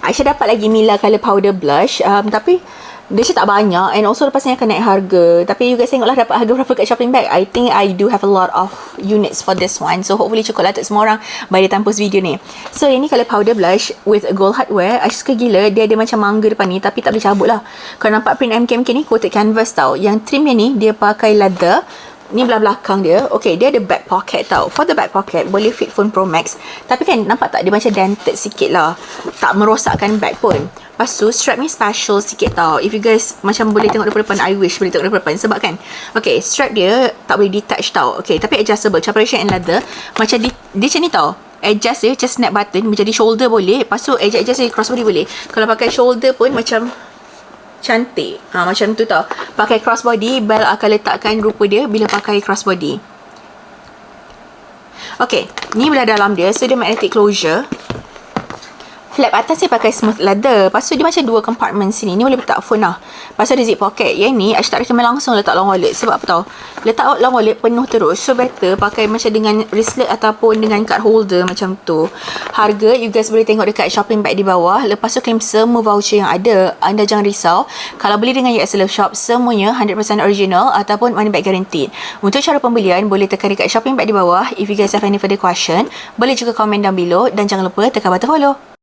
Aisyah dapat lagi Mila Color Powder Blush. Tapi dia macam tak banyak. And also lepas ni akan naik harga. Tapi you guys tengoklah dapat harga berapa kat shopping bag. I think I do have a lot of units for this one. So hopefully cukup lah untuk semua orang by the time post video ni. So yang ni Color Powder Blush with gold hardware. Aisyah suka gila. Dia ada macam mangga depan ni. Tapi tak boleh cabut lah. Kalau nampak print MKMK ni coated canvas tau. Yang trimnya ni dia pakai leather. Ni belah belakang dia. Okay, dia ada back pocket tau. For the back pocket, boleh fit phone Pro Max. Tapi kan, nampak tak? Dia macam dented sikit lah. Tak merosakkan bag pun. Lepas tu, strap ni special sikit tau. If you guys macam boleh tengok daripada depan, I wish boleh tengok daripada depan. Sebab kan, okay, strap dia tak boleh detach tau. Okay, tapi adjustable. Preparation and leather. Macam dia macam ni tau. Adjust dia, macam snap button. Menjadi shoulder boleh. Lepas tu, adjust dia crossbody boleh. Kalau pakai shoulder pun macam cantik. Macam tu tau. Pakai crossbody, bel akan letakkan rupa dia bila pakai crossbody. Okay, ni belah dalam dia. So, dia magnetic closure. Flap atas dia pakai smooth leather. Lepas tu dia macam dua compartment sini. Ni boleh letak phone lah. Lepas tu ada zip pocket. Yang ni Aisyah tak recommend langsung letak long wallet. Sebab apa tau? Letak long wallet penuh terus. So better pakai macam dengan wristlet ataupun dengan card holder macam tu. Harga you guys boleh tengok dekat shopping bag di bawah. Lepas tu claim semua voucher yang ada. Anda jangan risau. Kalau beli dengan UX Love Shop, semuanya 100% original ataupun money back guaranteed. Untuk cara pembelian boleh tekan dekat shopping bag di bawah. If you guys have any further question, boleh juga komen down below. Dan jangan lupa tekan button follow.